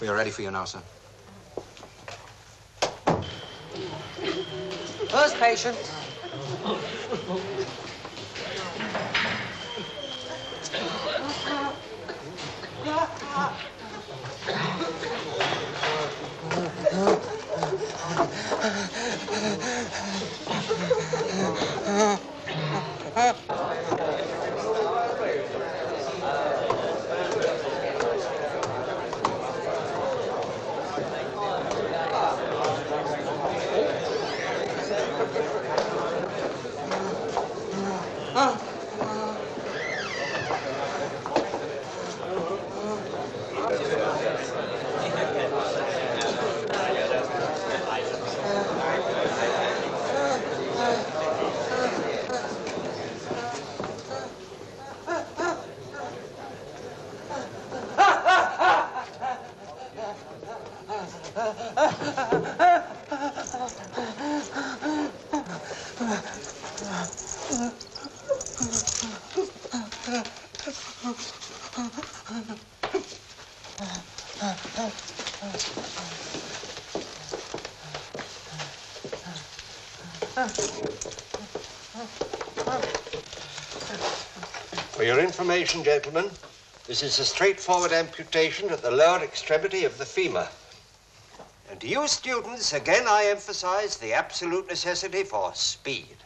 We are ready for you now, sir. First patient. For your information, gentlemen, this is a straightforward amputation at the lower extremity of the femur. And to you students, again I emphasize the absolute necessity for speed.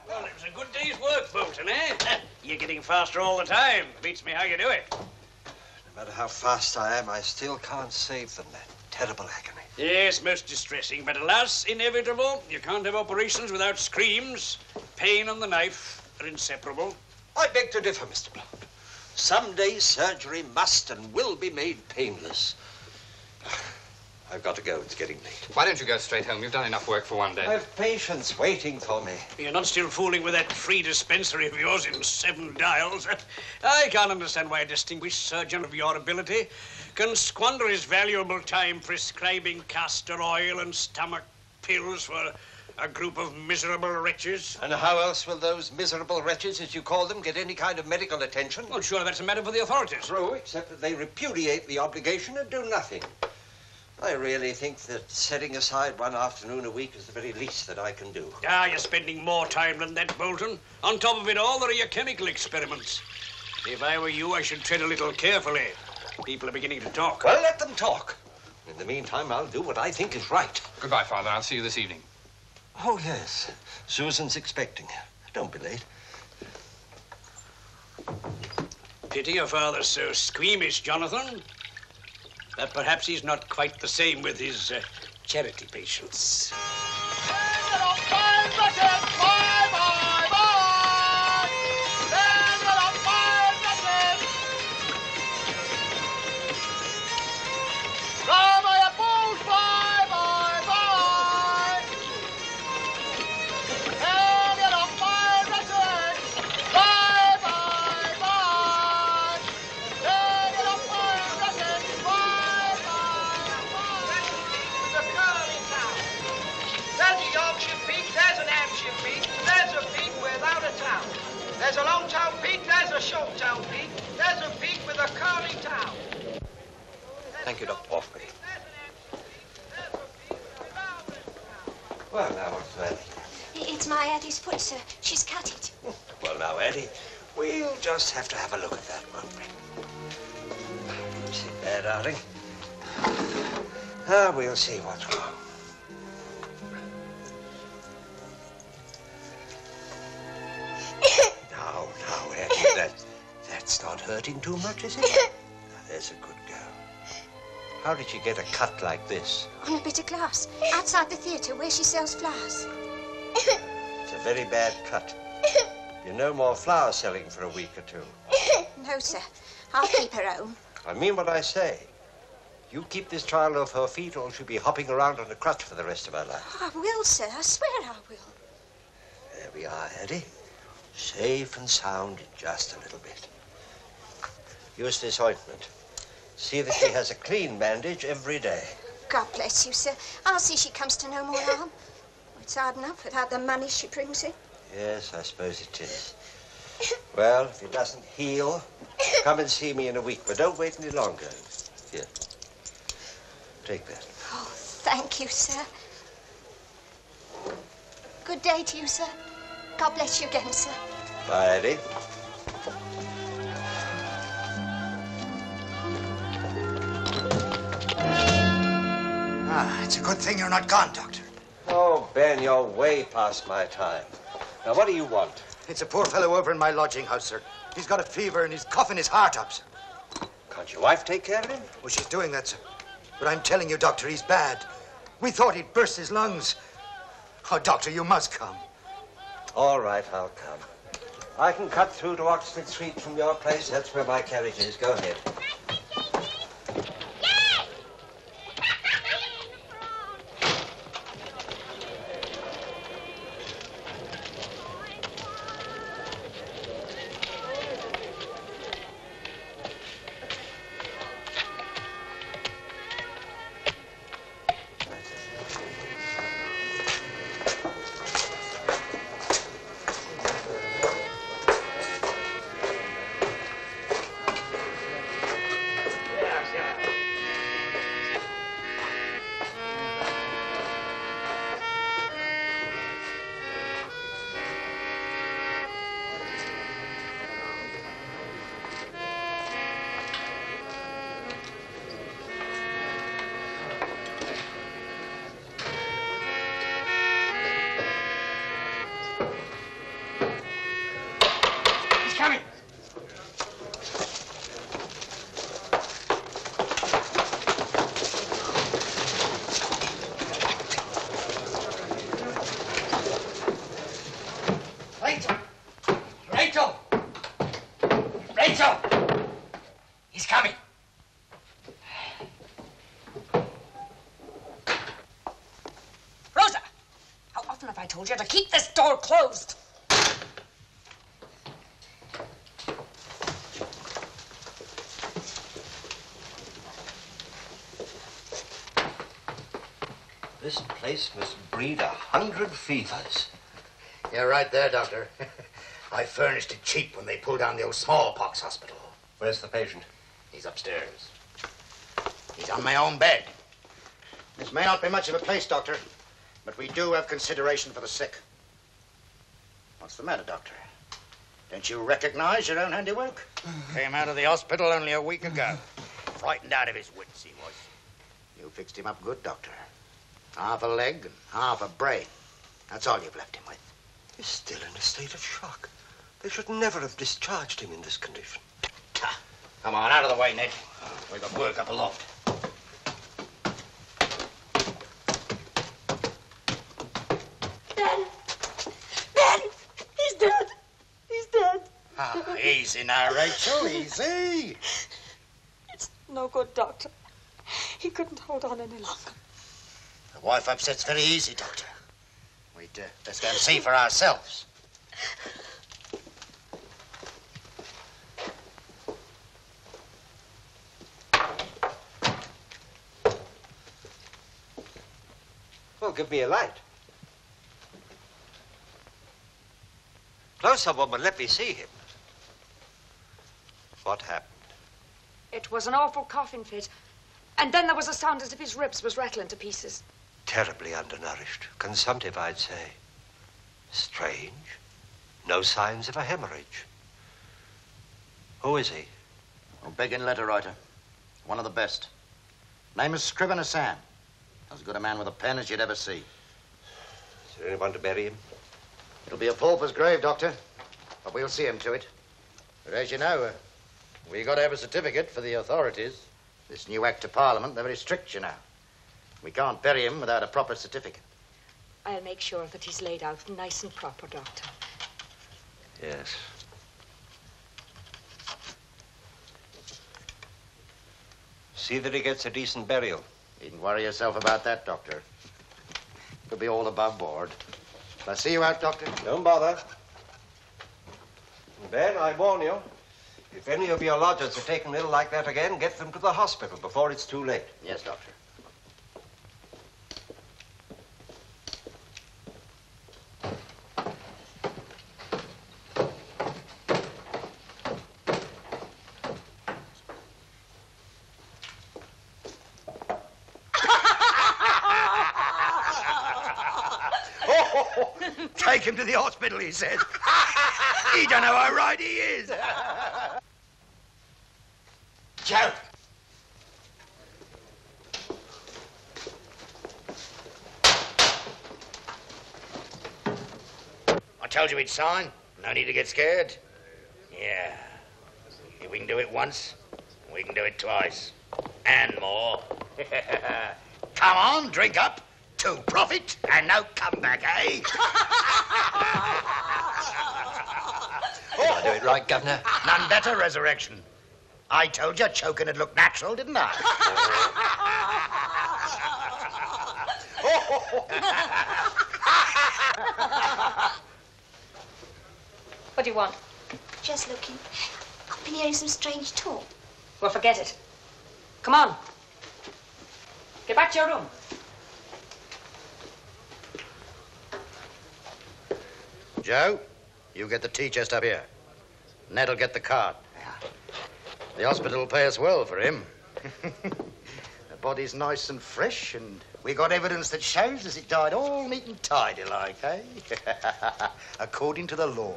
Well, it was a good day's work, Bolton, eh? You're getting faster all the time. Beats me how you do it. No matter how fast I am, I still can't save them. That terrible agony. Yes, most distressing, but alas, inevitable. You can't have operations without screams. Pain and the knife are inseparable. I beg to differ, Mr. Blount. Some days surgery must and will be made painless. I've got to go. It's getting late. Why don't you go straight home? You've done enough work for one day. I've patients waiting for me. You're not still fooling with that free dispensary of yours in 7 dials. I can't understand why a distinguished surgeon of your ability can squander his valuable time prescribing castor oil and stomach pills for a group of miserable wretches. And how else will those miserable wretches, as you call them, get any kind of medical attention? Well, sure, that's a matter for the authorities. True, except that they repudiate the obligation and do nothing. I really think that setting aside one afternoon a week is the very least that I can do. Ah, you're spending more time than that, Bolton. On top of it all, there are your chemical experiments. If I were you, I should tread a little carefully. People are beginning to talk. Well, let them talk. In the meantime, I'll do what I think is right. Goodbye, Father. I'll see you this evening. Oh, yes. Susan's expecting. Don't be late. Pity your father's so squeamish, Jonathan. But perhaps he's not quite the same with his charity patients. There's a long-town peak, there's a short-town peak, there's a peak with a curly town. Thank you, Dr. Offbury. Well, now, what's that? It's my Addie's foot, sir. She's cut it. Well, now, Eddie, we'll just have to have a look at that, won't we? Sit there, darling. We'll see what's wrong. Now, Eddie, that's not hurting too much, is it? Now, there's a good girl. How did she get a cut like this? On a bit of glass, outside the theatre where she sells flowers. It's a very bad cut. You no more flower selling for a week or two. No, sir. I'll keep her home. I mean what I say. You keep this child off her feet or she'll be hopping around on a crutch for the rest of her life. I will, sir. I swear I will. There we are, Eddie. Safe and sound in just a little bit. Use this ointment. See that she has a clean bandage every day. God bless you, sir. I'll see she comes to no more harm. It's hard enough without the money she brings in. Yes, I suppose it is. Well, if it doesn't heal, come and see me in a week, but don't wait any longer. Here. Take that. Oh, thank you, sir. Good day to you, sir. God bless you again, sir. Bye, Eddie. It's a good thing you're not gone, Doctor. Oh, Ben, you're way past my time. Now, what do you want? It's a poor fellow over in my lodging house, sir. He's got a fever and he's coughing his heart up, sir. Can't your wife take care of him? Well, she's doing that, sir. But I'm telling you, Doctor, he's bad. We thought he'd burst his lungs. Oh, Doctor, you must come. All right, I'll come. I can cut through to Oxford Street from your place. That's where my carriage is. Go ahead. told you to keep this door closed. This place must breed 100 fevers. You're right there, Doctor. I furnished it cheap when they pulled down the old smallpox hospital. Where's the patient? He's upstairs. He's on my own bed. This may not be much of a place, Doctor, but we do have consideration for the sick. What's the matter, Doctor? Don't you recognize your own handiwork? Came out of the hospital only a week ago. Frightened out of his wits, he was. You fixed him up good, Doctor. Half a leg and half a brain. That's all you've left him with. He's still in a state of shock. They should never have discharged him in this condition. Come on, out of the way, Ned. We've got work up aloft. Ben! He's dead! He's dead! Ah, easy now, Rachel, easy. It's no good, Doctor. He couldn't hold on any longer. The wife upset's very easy, Doctor. We'd best go and see for ourselves. Well, give me a light. Close up, woman. Let me see him. What happened? It was an awful coughing fit. And then there was a sound as if his ribs was rattling to pieces. Terribly undernourished. Consumptive, I'd say. Strange. No signs of a hemorrhage. Who is he? A begging letter writer. One of the best. Name is Scrivener Sam. As good a man with a pen as you'd ever see. Is there anyone to bury him? It'll be a pauper's grave, Doctor. But we'll see him to it. But as you know, we got to have a certificate for the authorities. This new Act of Parliament, they're very strict, you know. We can't bury him without a proper certificate. I'll make sure that he's laid out nice and proper, Doctor. Yes. See that he gets a decent burial. Needn't worry yourself about that, Doctor. Could be all above board. Shall I see you out, Doctor? Don't bother. Ben, I warn you, if any of your lodgers are taken ill like that again, get them to the hospital before it's too late. Yes, Doctor. Take him to the hospital, he says. He don't know how right he is. Joe. I told you he'd sign. No need to get scared. Yeah. If we can do it once, we can do it twice. And more. Come on, drink up. To profit and no comeback, eh? Did I do it right, Governor? None better, Resurrection. I told you choking would look natural, didn't I? What do you want? Just looking. I've been hearing some strange talk. Well, forget it. Come on. Get back to your room. Joe, you get the tea chest up here. Ned'll get the card. The hospital will pay us well for him. The body's nice and fresh, and we got evidence that shows as it died all neat and tidy like, eh? According to the law.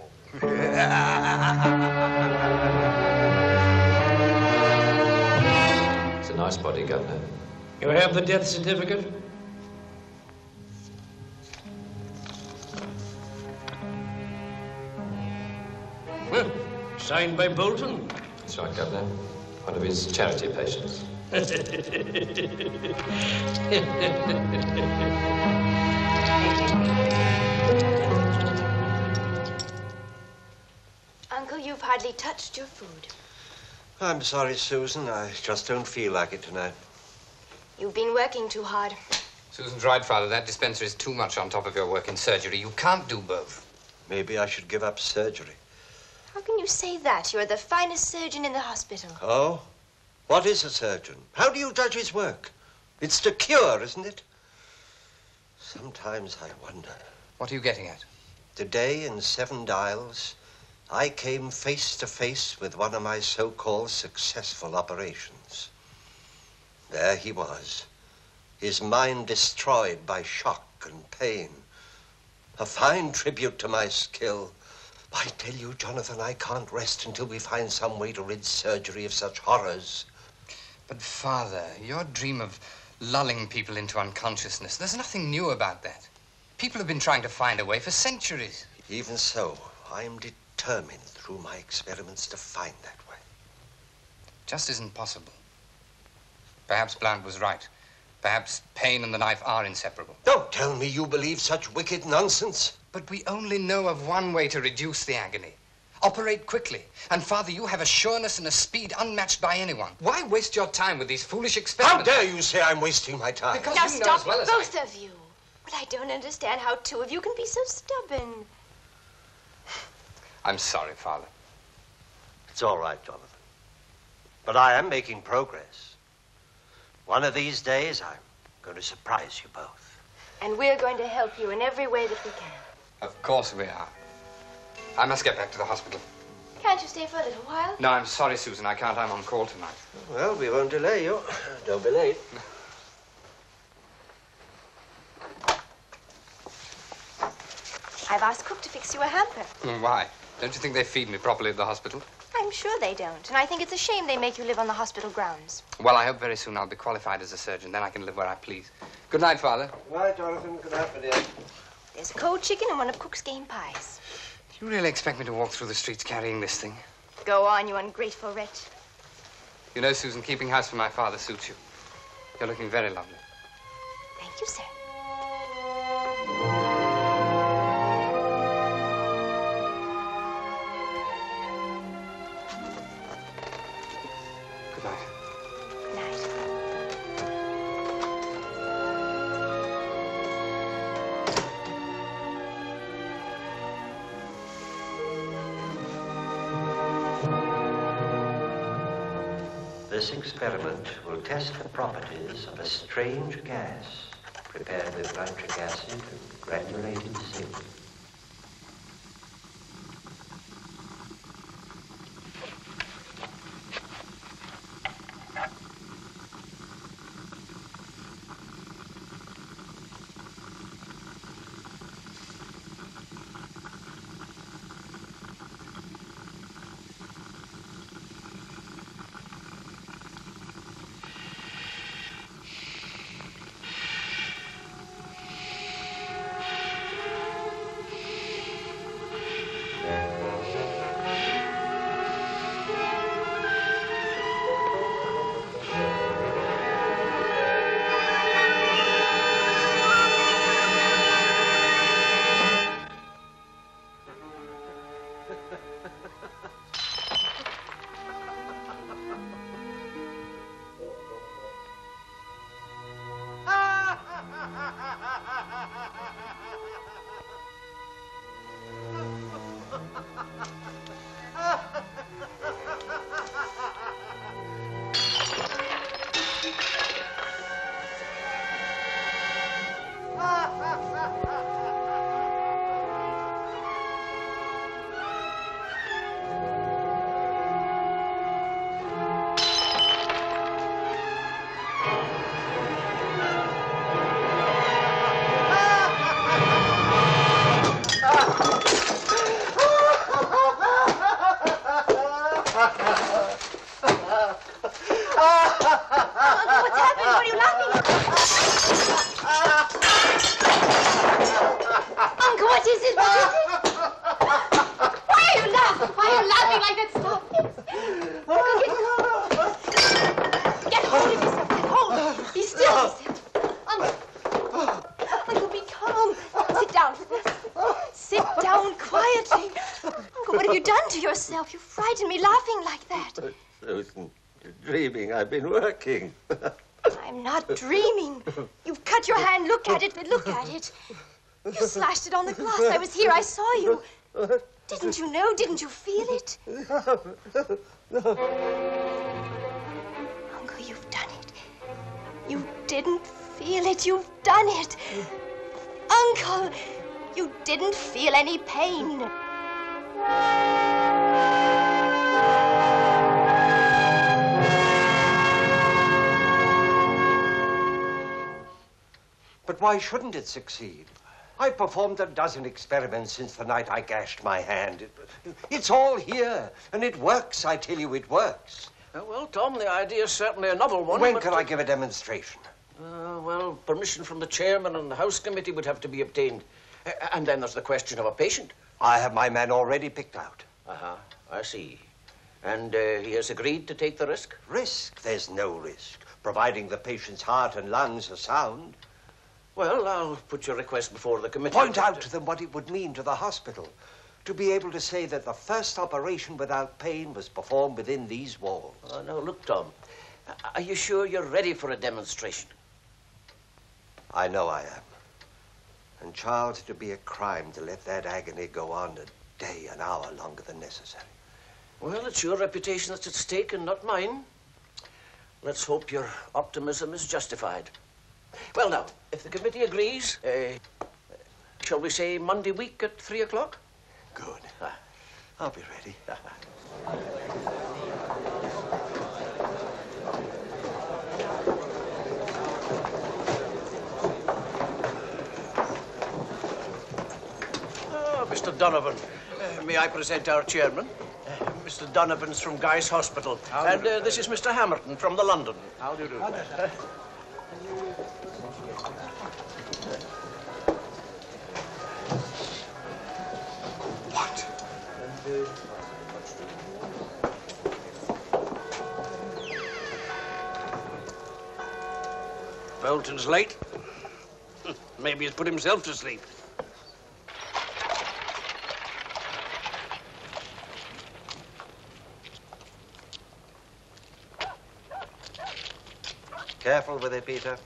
It's a nice body, Governor. You have the death certificate? Well, signed by Bolton. That's right, Governor. One of his charity patients. Uncle, you've hardly touched your food. I'm sorry, Susan. I just don't feel like it tonight. You've been working too hard. Susan's right, Father. That dispenser is too much on top of your work in surgery. You can't do both. Maybe I should give up surgery. How can you say that? You're the finest surgeon in the hospital. Oh? What is a surgeon? How do you judge his work? It's to cure, isn't it? Sometimes I wonder. What are you getting at? Today in 7 Dials, I came face to face with one of my so-called successful operations. There he was, his mind destroyed by shock and pain. A fine tribute to my skill. I tell you, Jonathan, I can't rest until we find some way to rid surgery of such horrors. But, Father, your dream of lulling people into unconsciousness, there's nothing new about that. People have been trying to find a way for centuries. Even so, I'm determined through my experiments to find that way. Just isn't possible. Perhaps Blount was right. Perhaps pain and the knife are inseparable. Don't tell me you believe such wicked nonsense. But we only know of one way to reduce the agony. Operate quickly. And, Father, you have a sureness and a speed unmatched by anyone. Why waste your time with these foolish experiments? How dare you say I'm wasting my time? Because Now you know stop as well it, as both of you. But I don't understand how 2 of you can be so stubborn. I'm sorry, Father. It's all right, Jonathan. But I am making progress. One of these days, I'm going to surprise you both. And we're going to help you in every way that we can. Of course we are. I must get back to the hospital. Can't you stay for a little while? No, I'm sorry, Susan. I can't. I'm on call tonight. Well, we won't delay you. Don't be late. I've asked Cook to fix you a hamper. Why? Don't you think they feed me properly at the hospital? I'm sure they don't. And I think it's a shame they make you live on the hospital grounds. Well, I hope very soon I'll be qualified as a surgeon. Then I can live where I please. Good night, Father. Good night, Jonathan. Good night, my dear. There's a cold chicken and one of Cook's game pies. Do you really expect me to walk through the streets carrying this thing? Go on, you ungrateful wretch. You know, Susan, keeping house for my father suits you. You're looking very lovely. Thank you, sir. Good night. Good night. This experiment will test the properties of a strange gas prepared with nitric acid and granulated zinc. is it? Why are you laughing? Why are you laughing like that? Stop. Get hold of yourself. Get hold. Be still. Uncle, be calm. Sit down. Sit down quietly. Uncle, what have you done to yourself? You frightened me laughing like that. Susan, you're dreaming. I've been working. I'm not dreaming. You've cut your hand. Look at it. Look at it. You slashed it on the glass. I was here. I saw you. Didn't you know? Didn't you feel it? Uncle, you've done it. You didn't feel it. You've done it. Uncle, you didn't feel any pain. But why shouldn't it succeed? I've performed a dozen experiments since the night I gashed my hand. It's all here, and it works, I tell you, it works. Well, Tom, the idea's certainly a novel one. When can I give a demonstration? Well, permission from the chairman and the House Committee would have to be obtained. And then there's the question of a patient. I have my man already picked out. I see. And he has agreed to take the risk? Risk? There's no risk, providing the patient's heart and lungs are sound. Well, I'll put your request before the committee. Point out to them what it would mean to the hospital to be able to say that the first operation without pain was performed within these walls. Now, look, Tom, are you sure you're ready for a demonstration? I know I am. And, Charles, it'd be a crime to let that agony go on a day, an hour longer than necessary. Well, it's your reputation that's at stake and not mine. Let's hope your optimism is justified. Well, now, if the committee agrees, shall we say Monday week at 3 o'clock? Good. I'll be ready. Mr. Donovan, may I present our chairman? Mr. Donovan's from Guy's Hospital. And this is Mr. Hamilton from the London. How do you do? What? Bolton's late. Maybe he's put himself to sleep. Careful with it, Peter.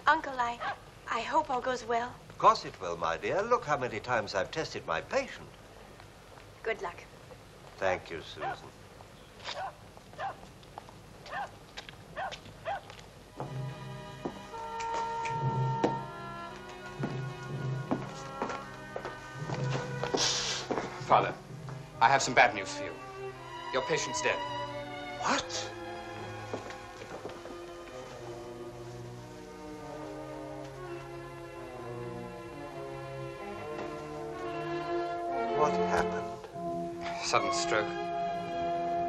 Uncle, I hope all goes well. Of course it will, my dear. Look how many times I've tested my patient. Good luck. Thank you, Susan. Father, I have some bad news for you. Your patient's dead. What? What happened? Sudden stroke.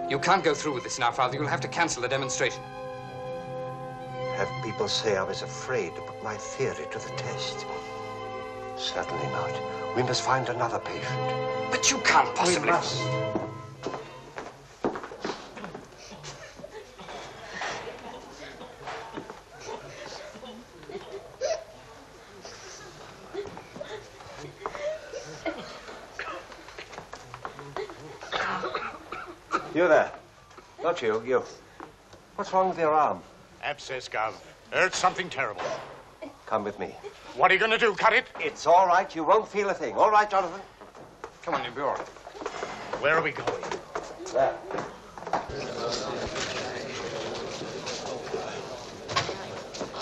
You can't go through with this now, Father. You'll have to cancel the demonstration. Have people say I was afraid to put my theory to the test. Certainly not. We must find another patient. But you can't possibly... We must. You there. Not you, you. What's wrong with your arm? Abscess, Gov. Heard something terrible. Come with me. What are you going to do, cut it? It's all right. You won't feel a thing. All right, Jonathan? Come on, you'll be all right. Where are we going? There.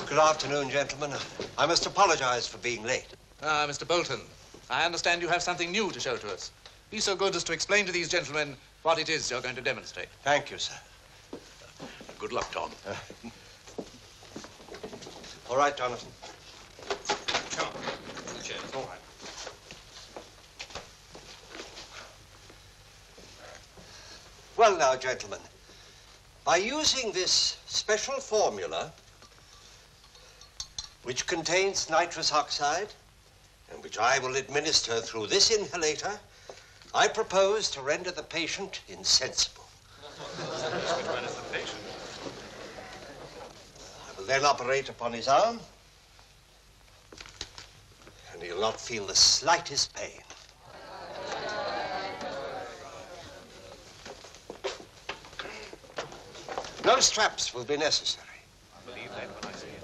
Good afternoon, gentlemen. I must apologize for being late. Mr. Bolton, I understand you have something new to show to us. Be so good as to explain to these gentlemen what it is you're going to demonstrate. Thank you, sir. Good luck, Tom. All right, Jonathan. Come on. The chair. All right. Well, now, gentlemen, by using this special formula, which contains nitrous oxide, and which I will administer through this inhalator, I propose to render the patient insensible. Which one is the patient? I will then operate upon his arm, and he'll not feel the slightest pain. No straps will be necessary. I believe that when I see it.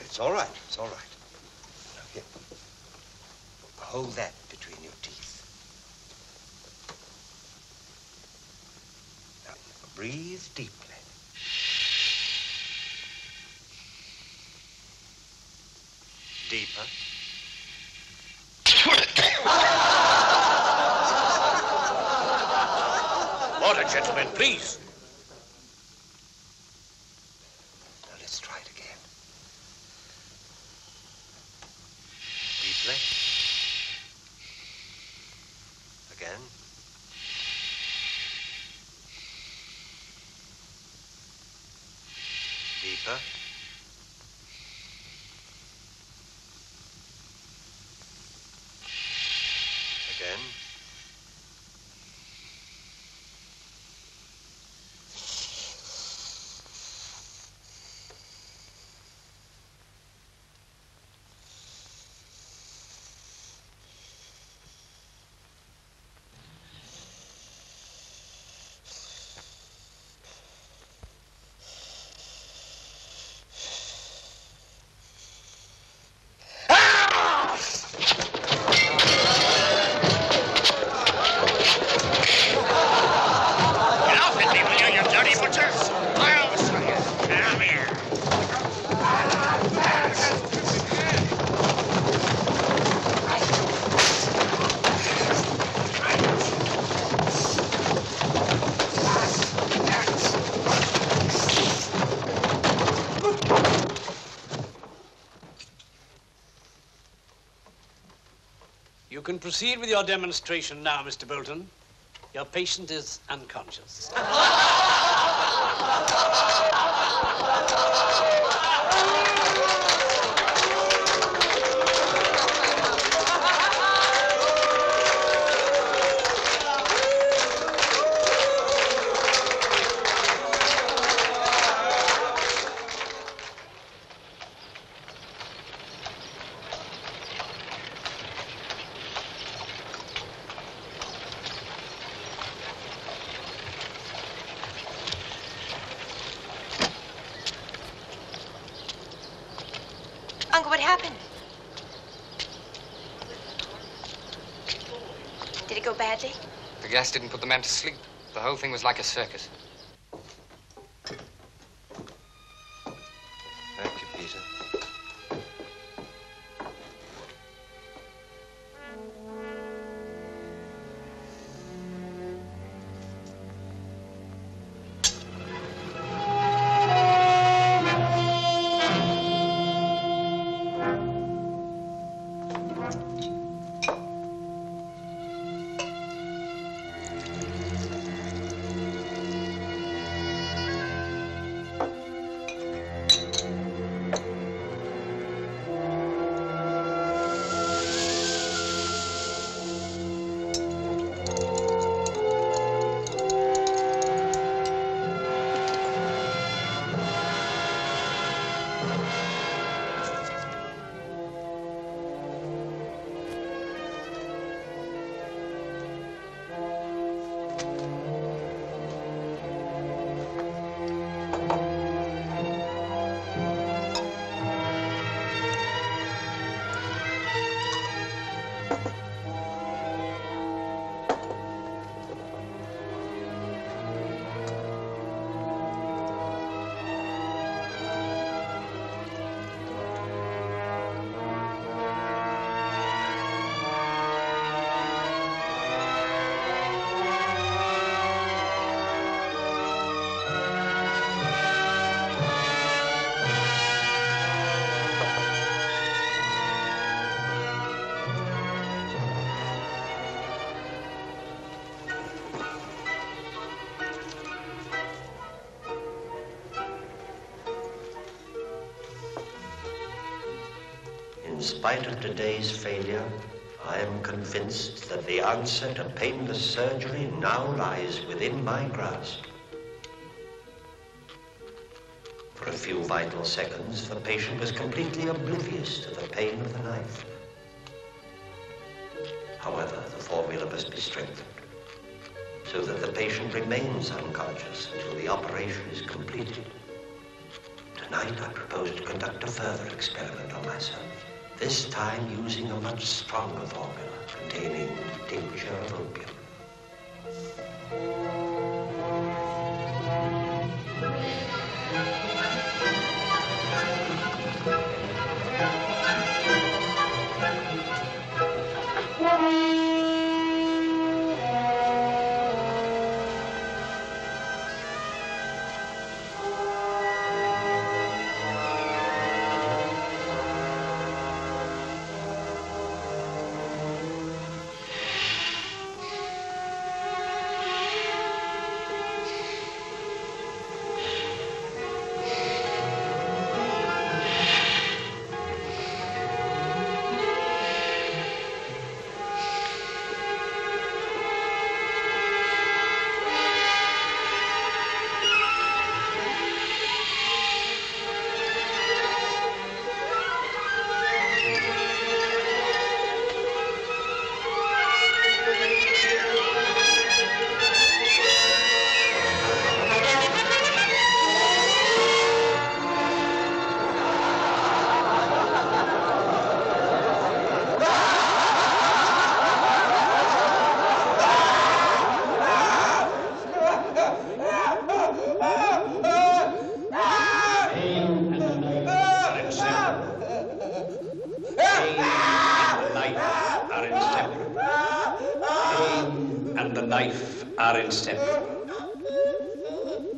It's all right. It's all right. Now, here. Hold that between your teeth. Now, breathe deeply. Deeper. Order, gentlemen, please. Now, let's try it again. Deeply. Again. Deeper. Again. You can proceed with your demonstration now, Mr. Bolton. Your patient is unconscious. Uncle, what happened? Did it go badly? The gas didn't put the man to sleep. The whole thing was like a circus. Thank you, Peter. in spite of today's failure, I am convinced that the answer to painless surgery now lies within my grasp. For a few vital seconds, the patient was completely oblivious to the pain of the knife. However, the formula must be strengthened so that the patient remains unconscious until the operation is completed. Tonight, I propose to conduct a further experiment on myself, this time using a much stronger formula containing tincture of opium.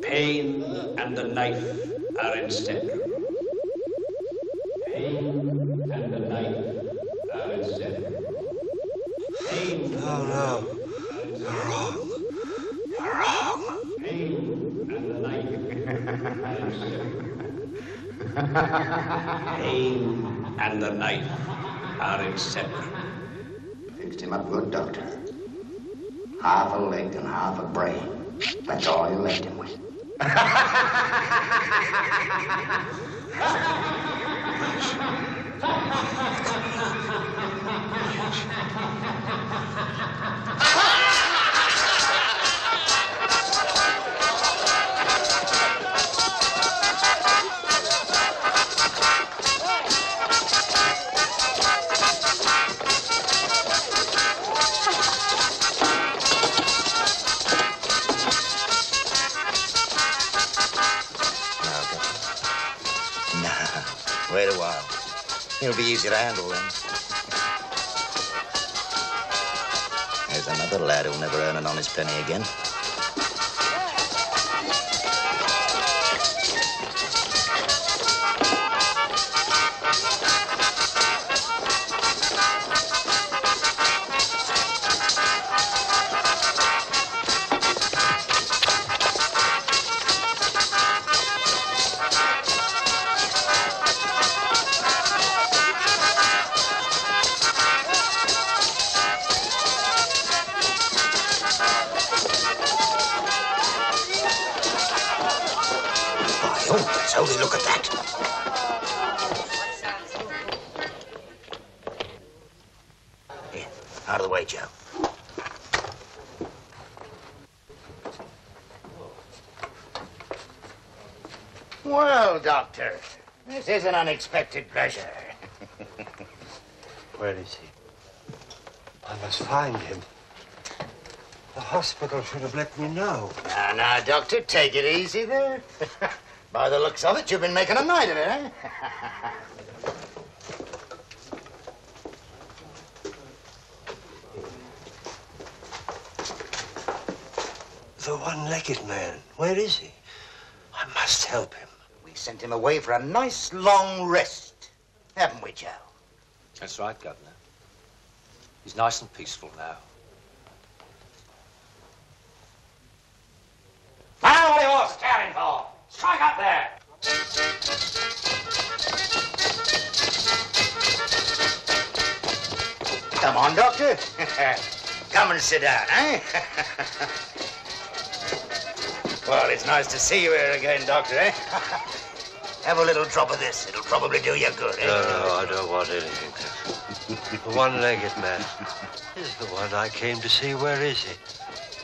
Pain and the knife are inseparable. Pain and the knife are inseparable. Pain. Oh, no. You're wrong. You're wrong. Pain and the knife are inseparable. Pain and the knife are inseparable. Fixed him up good, Doctor. Half a leg and half a brain. That's all you left him with. Wait a while. He'll be easy to handle then. There's another lad who'll never earn an honest penny again. Only look at that. Here, out of the way, Joe. Well, Doctor, this is an unexpected pleasure. Where is he? I must find him. The hospital should have let me know. Now, Doctor, take it easy there. By the looks of it, you've been making a night of it, eh? The one-legged man. Where is he? I must help him. We sent him away for a nice long rest, haven't we, Joe? That's right, Governor. He's nice and peaceful now. Now, what are you all staring for? Strike up there! Come and sit down, eh? Well, it's nice to see you here again, Doctor, eh? Have a little drop of this. It'll probably do you good, eh? No, I don't want anything. The one-legged man. This is the one I came to see. Where is he?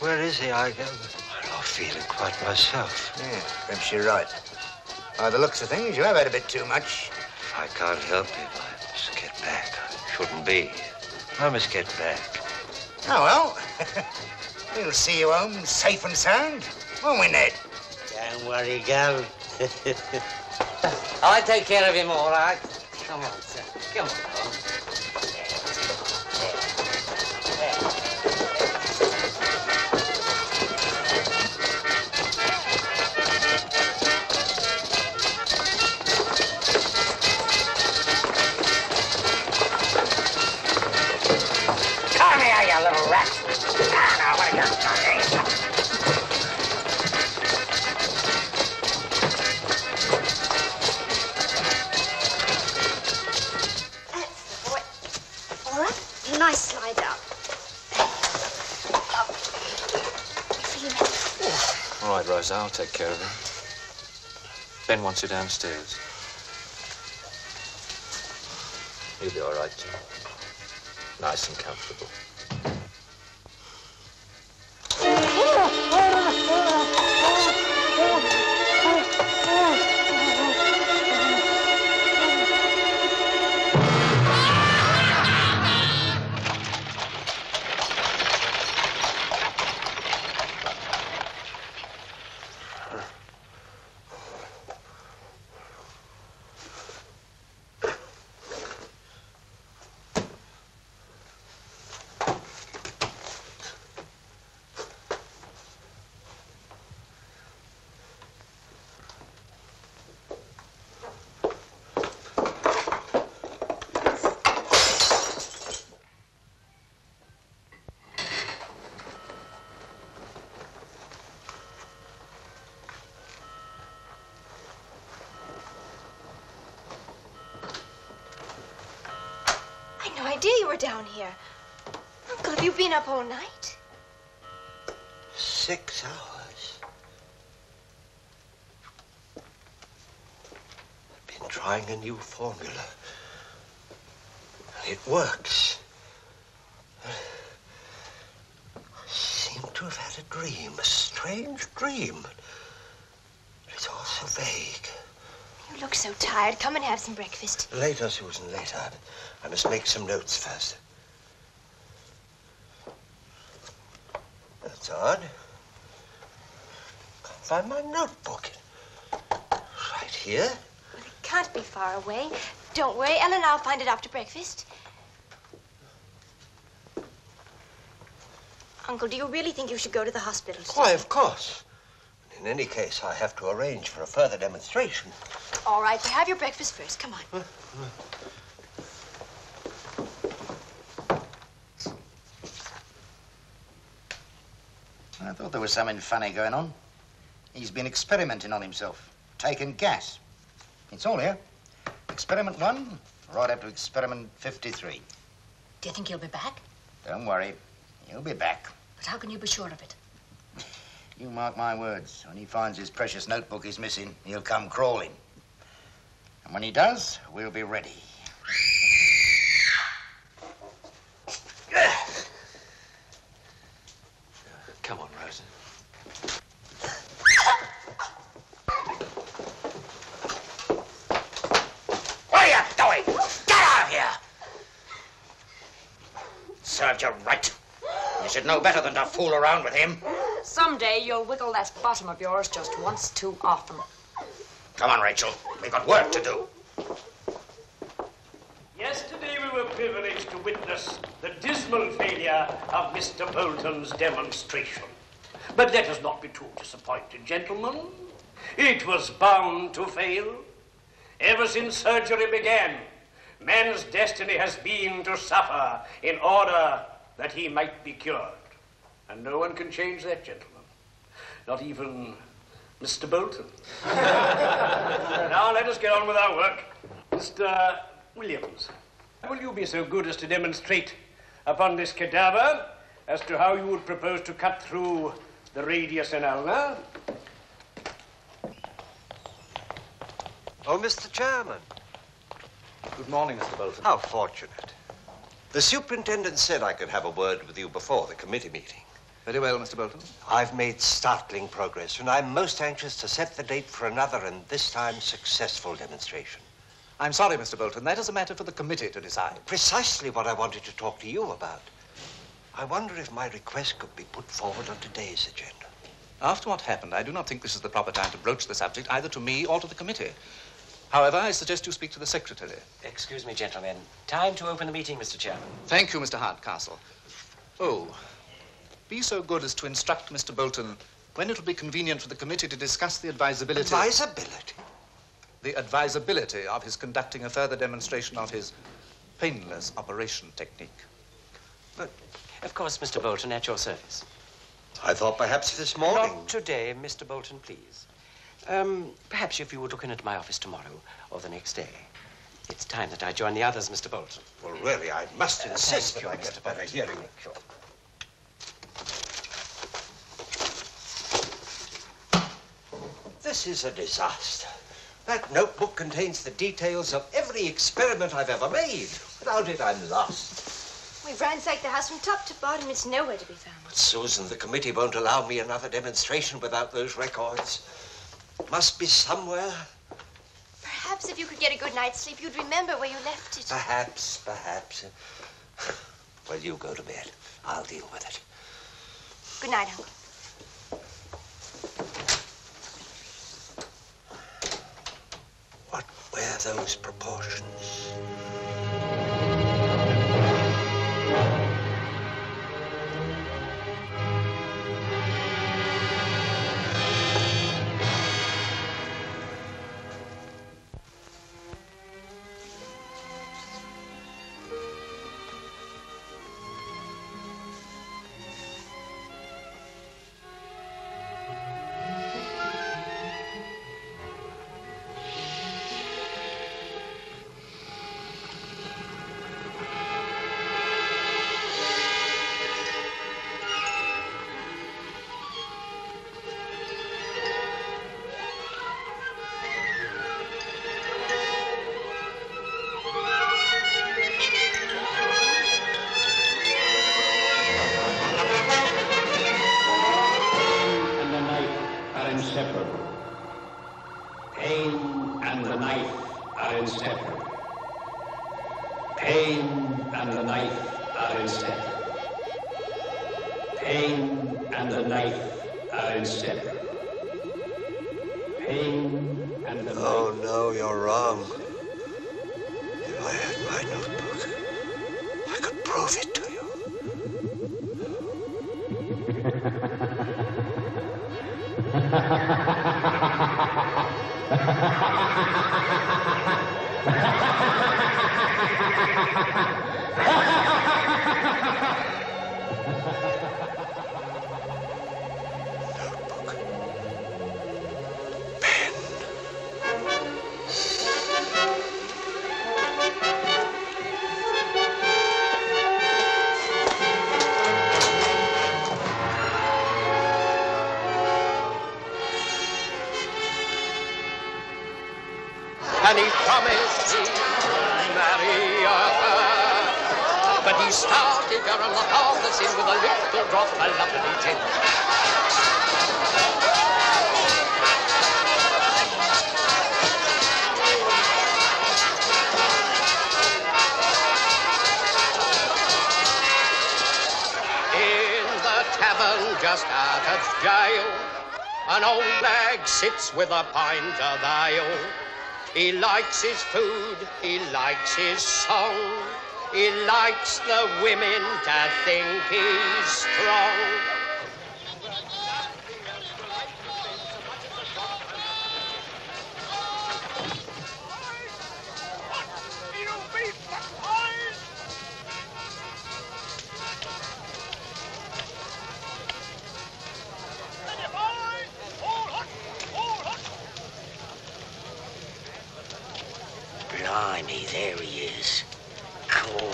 Where is he? I'm not feeling quite myself. Yeah, perhaps you're right. By the looks of things, you have had a bit too much. I can't help it. I must get back. I shouldn't be here. I must get back. Oh, well. We'll see you home safe and sound, won't we, Ned? Don't worry, Gov. I'll take care of him, all right. Come on, sir. Come on. Come here, you little rat. Now, what are you doing? All right, nice slide up. All right, Rosa, I'll take care of him. Ben wants you downstairs. He'll be all right, Jim. Nice and comfortable. I had no idea you were down here. Uncle, have you been up all night? 6 hours. I've been trying a new formula. And it works. I seem to have had a dream, a strange dream. It's all so vague. You look so tired. Come and have some breakfast. Later, Susan, later. I must make some notes first. That's odd. Can't find my notebook. Right here. Well, it can't be far away. Don't worry, Ellen and I'll find it after breakfast. Uncle, do you really think you should go to the hospital today? Why, of course. In any case, I have to arrange for a further demonstration. All right, but have your breakfast first. Come on. I thought there was something funny going on. He's been experimenting on himself, taking gas. It's all here. Experiment 1, right up to experiment 53. Do you think he'll be back? Don't worry, he'll be back. But how can you be sure of it? You mark my words. When he finds his precious notebook is missing, he'll come crawling. And when he does, we'll be ready. Come on, Rosa. What are you doing? Get out of here! Served you right. You should know better than to fool around with him. Someday you'll wiggle that bottom of yours just once too often. Come on, Rachel. We've got work to do. Yesterday we were privileged to witness the dismal failure of Mr. Bolton's demonstration. But let us not be too disappointed, gentlemen. It was bound to fail. Ever since surgery began, man's destiny has been to suffer in order that he might be cured. And no one can change that, gentlemen. Not even Mr. Bolton. Now let us get on with our work. Mr. Williams, will you be so good as to demonstrate upon this cadaver as to how you would propose to cut through the radius and ulna. Oh, Mr. Chairman. Good morning, Mr. Bolton. How fortunate. The superintendent said I could have a word with you before the committee meeting. Very well, Mr. Bolton. I've made startling progress, and I'm most anxious to set the date for another and this time successful demonstration. I'm sorry, Mr. Bolton. That is a matter for the committee to decide. Precisely what I wanted to talk to you about. I wonder if my request could be put forward on today's agenda. After what happened, I do not think this is the proper time to broach the subject either to me or to the committee. However, I suggest you speak to the secretary. Excuse me, gentlemen. Time to open the meeting, Mr. Chairman. Thank you, Mr. Hardcastle. Oh, be so good as to instruct Mr. Bolton when it will be convenient for the committee to discuss the advisability... Advisability? The advisability of his conducting a further demonstration of his painless operation technique. But, of course, Mr. Bolton, at your service. I thought perhaps this morning... Not today, Mr. Bolton, please. Perhaps if you would look in at my office tomorrow or the next day. It's time that I join the others, Mr. Bolton. Well, really, I must insist that I Mr. get a better Bolton. hearing. Sure. This is a disaster. That notebook contains the details of every experiment I've ever made. Without it, I'm lost. We've ransacked the house from top to bottom. It's nowhere to be found. But, Susan, the committee won't allow me another demonstration without those records. Must be somewhere. Perhaps if you could get a good night's sleep, you'd remember where you left it. Perhaps. Well, you go to bed. I'll deal with it. Good night, Uncle. What were those proportions? And he promised to marry her. But he started her on the path that's in with a little drop of lovely gin. In the tavern just out of jail, an old hag sits with a pint of ale. He likes his food, he likes his song, he likes the women to think he's strong. Blimey, there he is. Cool.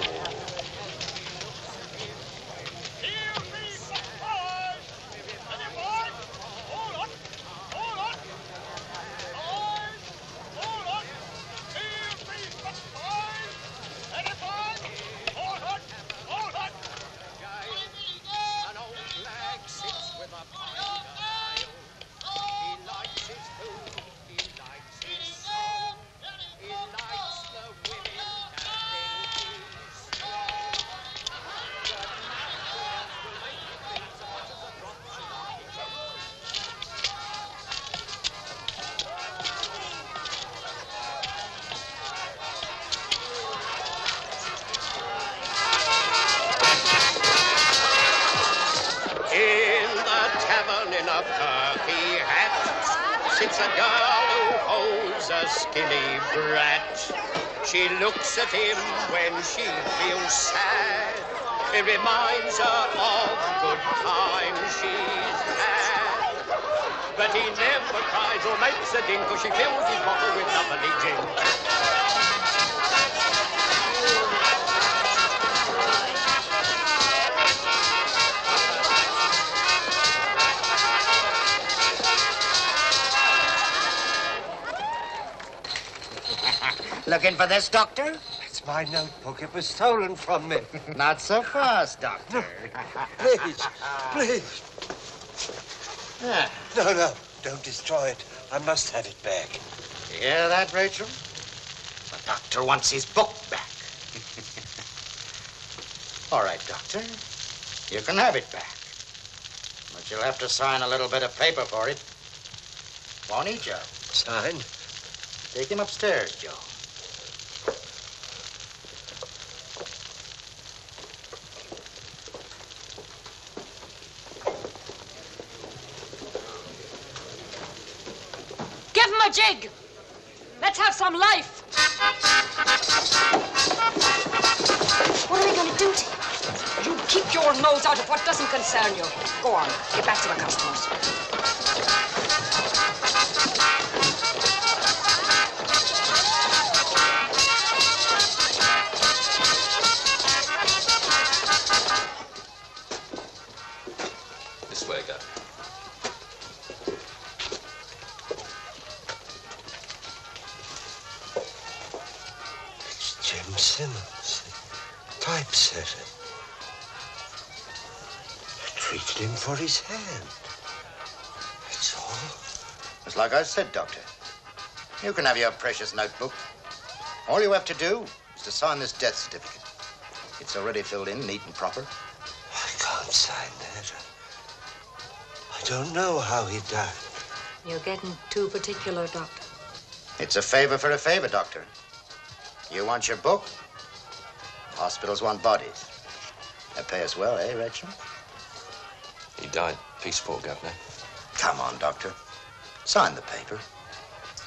sits a girl who holds a skinny brat. She looks at him when she feels sad. It reminds her of good times she's had. But he never cries or makes a din, 'cause she fills his bottle with lovely gin. Looking for this, Doctor? It's my notebook. It was stolen from me. Not so fast, Doctor. Please, please. Ah. No, don't destroy it. I must have it back. You hear that, Rachel? The doctor wants his book back. All right, Doctor. You can have it back. But you'll have to sign a little bit of paper for it. Won't he, Joe? Sign? Take him upstairs, Joe. Give him a jig. Let's have some life. What are we going to do to him? You keep your nose out of what doesn't concern you. Go on, get back to the customers. This way, Governor. It's Jim Simmons, typesetter. I treated him for his hand. That's all. It's like I said, Doctor. You can have your precious notebook. All you have to do is to sign this death certificate. It's already filled in, neat and proper. I can't sign that. I don't know how he died. You're getting too particular, Doctor. It's a favor for a favor, Doctor. You want your book? Hospitals want bodies. They pay us well, eh, Rachel? He died peaceful, Governor. Come on, Doctor. Sign the paper.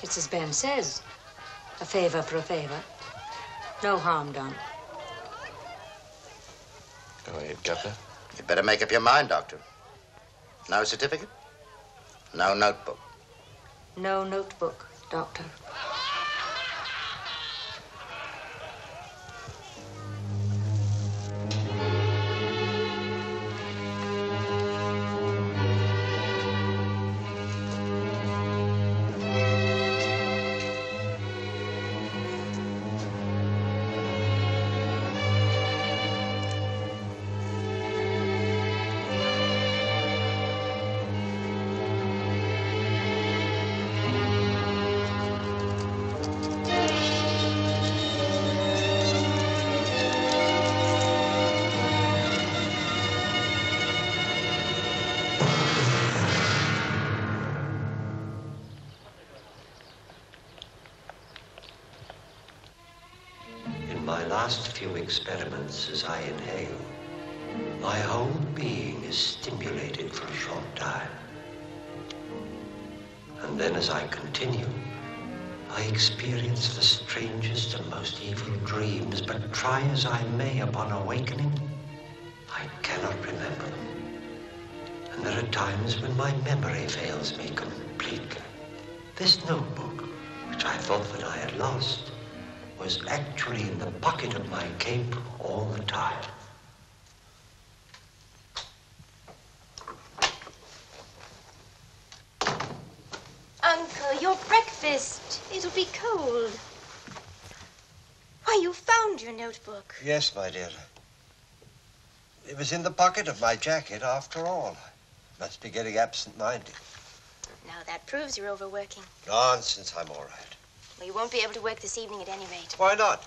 It's as Ben says. A favor for a favor. No harm done. Go ahead, Governor. You better make up your mind, Doctor. No certificate? No notebook. No notebook, Doctor. Last few experiments as I inhale, my whole being is stimulated for a short time. And then as I continue, I experience the strangest and most evil dreams, but try as I may upon awakening, I cannot remember them. And there are times when my memory fails me completely. This notebook, which I thought that I had lost, was actually in the pocket of my cape all the time. Uncle, your breakfast. It'll be cold. Why, you found your notebook. Yes, my dear. It was in the pocket of my jacket after all. Must be getting absent-minded. Now, that proves you're overworking. Nonsense, I'm all right. Well, you won't be able to work this evening at any rate. Why not?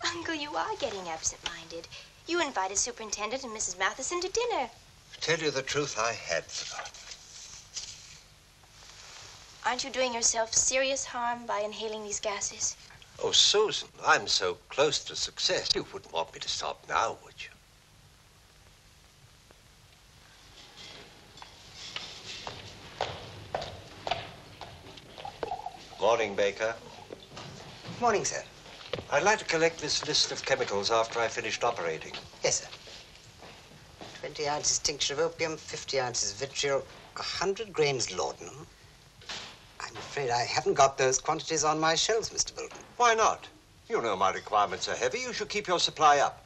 Uncle, you are getting absent-minded. You invited Superintendent and Mrs. Matheson to dinner. To tell you the truth, I had forgotten. Aren't you doing yourself serious harm by inhaling these gases? Oh, Susan, I'm so close to success. You wouldn't want me to stop now, would you? Morning, Baker. Morning, sir. I'd like to collect this list of chemicals after I finished operating. Yes, sir. 20 ounces tincture of opium, 50 ounces vitriol, 100 grains laudanum. I'm afraid I haven't got those quantities on my shelves, Mr. Bolton. Why not? You know my requirements are heavy. You should keep your supply up.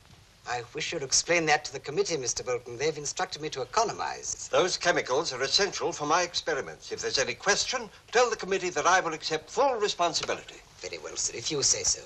I wish you'd explain that to the committee, Mr. Bolton. They've instructed me to economize. Those chemicals are essential for my experiments. If there's any question, tell the committee that I will accept full responsibility. Very well, sir, if you say so.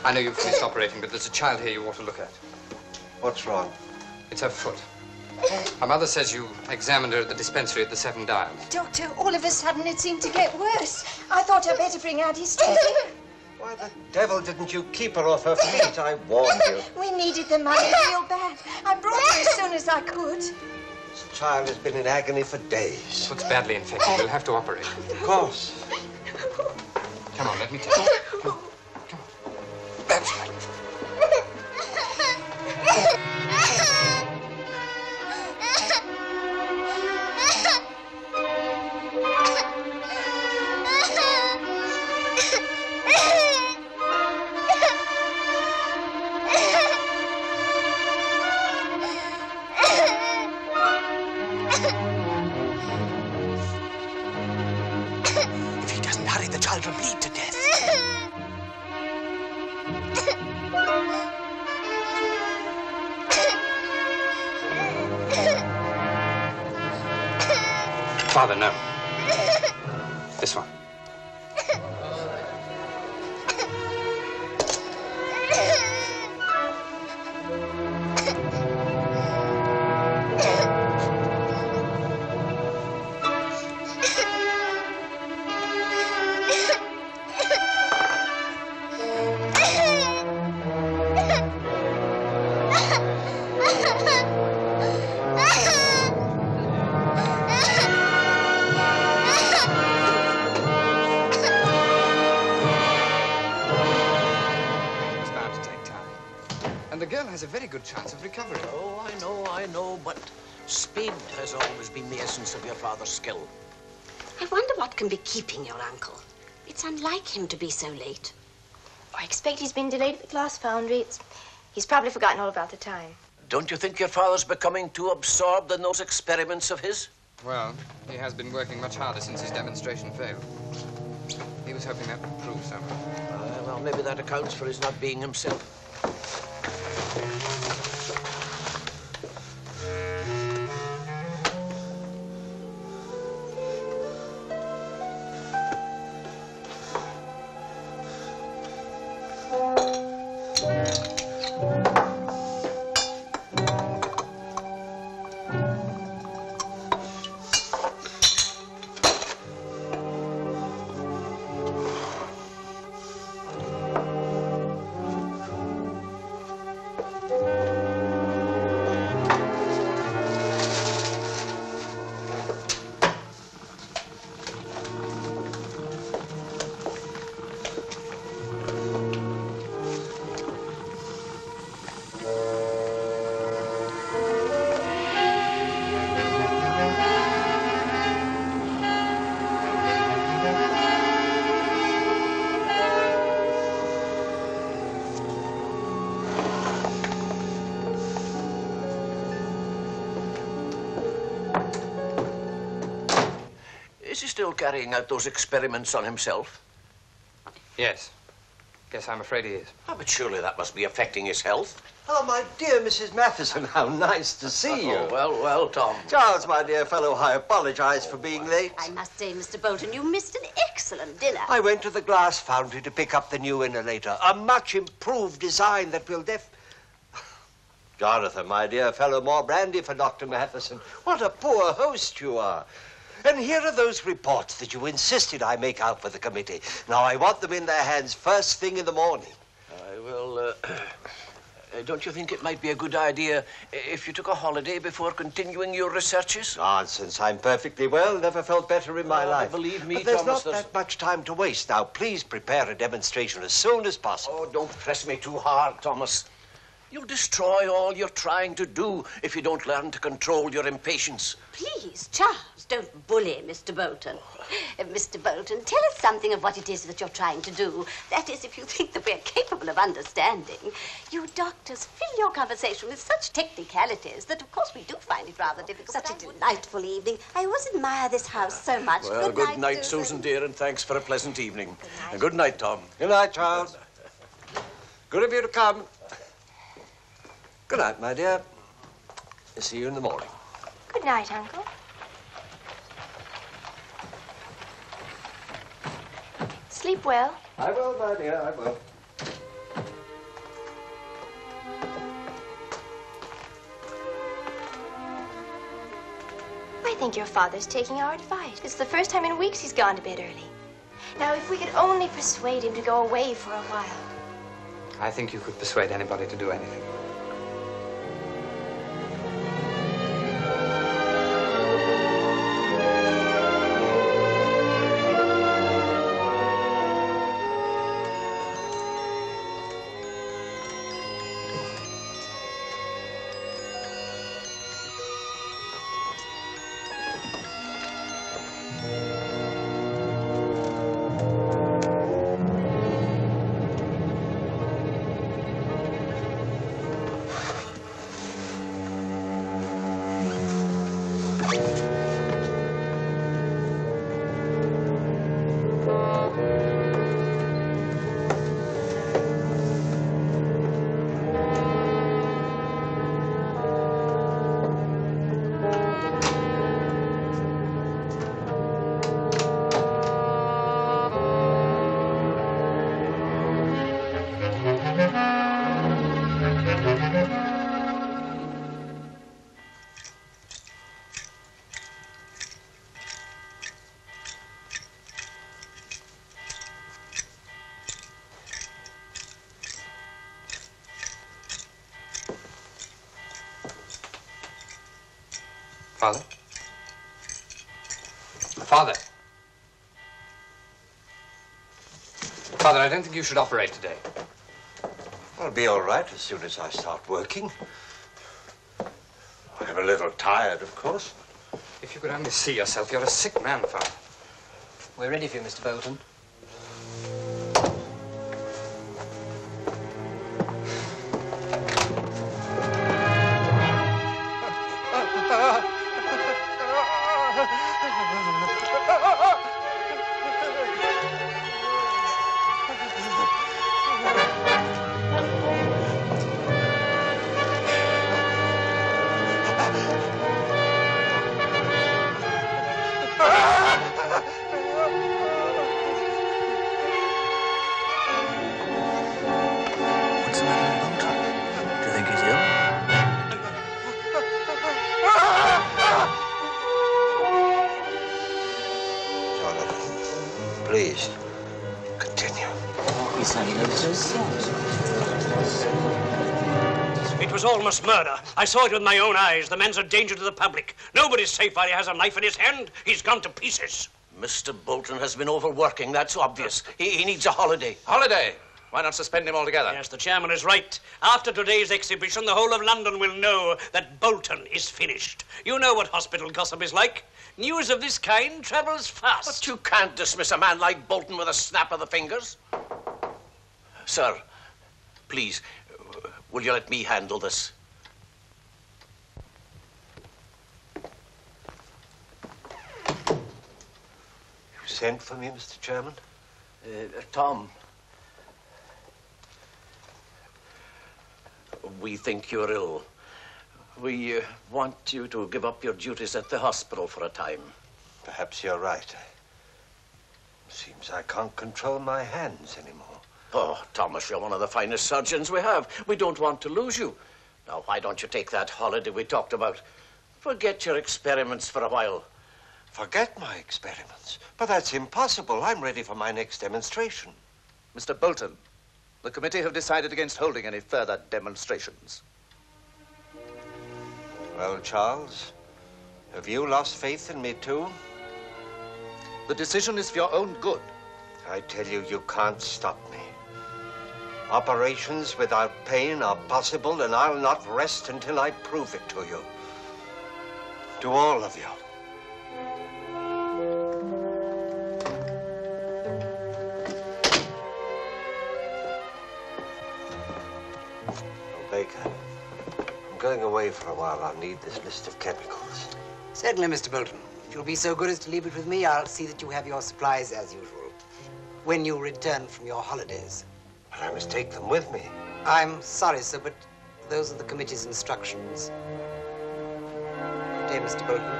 I know you've finished operating, but there's a child here you ought to look at. What's wrong? It's her foot. Her mother says you examined her at the dispensary at the 7 Dials. Doctor, all of a sudden it seemed to get worse. I thought I'd better bring out his tooth. Why the devil didn't you keep her off her feet? I warned you. We needed the money real bad. I brought her as soon as I could. This child has been in agony for days. Foot's badly infected. We'll have to operate. Of course. Come on, let me take it. Come on. That's right. If he doesn't hurry, the child will bleed to death. Father, no. This one. And the girl has a very good chance of recovery. Oh, I know, but speed has always been the essence of your father's skill. I wonder what can be keeping your uncle. It's unlike him to be so late. I expect he's been delayed at the glass foundry. He's probably forgotten all about the time. Don't you think your father's becoming too absorbed in those experiments of his? Well, he has been working much harder since his demonstration failed. He was hoping that would prove something. Well, maybe that accounts for his not being himself. Is he still carrying out those experiments on himself? Yes. Yes, I'm afraid he is. Oh, but surely that must be affecting his health. Oh, my dear Mrs. Matheson, how nice to see you. Oh, well, Tom. Charles, my dear fellow, I apologize for being late. I must say, Mr. Bolton, you missed an excellent dinner. I went to the glass foundry to pick up the new inhalator, a much improved design that will Jonathan, my dear fellow, more brandy for Dr. Matheson. What a poor host you are. And here are those reports that you insisted I make out for the committee. Now, I want them in their hands first thing in the morning. Don't you think it might be a good idea if you took a holiday before continuing your researches? Nonsense. I'm perfectly well. Never felt better in my life. Believe me, but there's Thomas, not that much time to waste. Now, please prepare a demonstration as soon as possible. Oh, don't press me too hard, Thomas. You'll destroy all you're trying to do if you don't learn to control your impatience. Please, Charles, don't bully Mr. Bolton. Mr. Bolton, tell us something of what it is that you're trying to do. That is, if you think that we're capable of understanding. You doctors fill your conversation with such technicalities that, of course, we do find it rather difficult. Such a delightful evening. I always admire this house so much. Well, good night, Susan, dear, and thanks for a pleasant evening. And good night, Tom. Good night, Charles. Good of you to come. Good night, my dear. I'll see you in the morning. Good night, Uncle. Sleep well. I will, my dear, I will. I think your father's taking our advice. It's the first time in weeks he's gone to bed early. Now, if we could only persuade him to go away for a while. I think you could persuade anybody to do anything. Father? Father? Father, I don't think you should operate today. I'll be all right as soon as I start working. I'm a little tired, of course. If you could only see yourself, you're a sick man, Father. We're ready for you, Mr. Bolton. Please, continue. It was almost murder. I saw it with my own eyes. The man's a danger to the public. Nobody's safe while he has a knife in his hand. He's gone to pieces. Mr. Bolton has been overworking, that's obvious. He needs a holiday. Holiday? Why not suspend him altogether? Yes, the chairman is right. After today's exhibition, the whole of London will know that Bolton is finished. You know what hospital gossip is like. News of this kind travels fast. But you can't dismiss a man like Bolton with a snap of the fingers. Sir, please, will you let me handle this? You sent for me, Mr. Chairman? Tom, we think you're ill. We want you to give up your duties at the hospital for a time. Perhaps you're right. Seems I can't control my hands anymore. Oh, Thomas, you're one of the finest surgeons we have. We don't want to lose you. Now, why don't you take that holiday we talked about? Forget your experiments for a while. Forget my experiments? But that's impossible. I'm ready for my next demonstration. Mr. Bolton, the committee have decided against holding any further demonstrations. Well, Charles, have you lost faith in me too? The decision is for your own good. I tell you, you can't stop me. Operations without pain are possible, and I'll not rest until I prove it to you. To all of you. Oh, Baker, I'm going away for a while. I'll need this list of chemicals. Certainly, Mr. Bolton. If you'll be so good as to leave it with me, I'll see that you have your supplies as usual when you return from your holidays. But I must take them with me. I'm sorry, sir, but those are the committee's instructions. Good day, Mr. Bolton.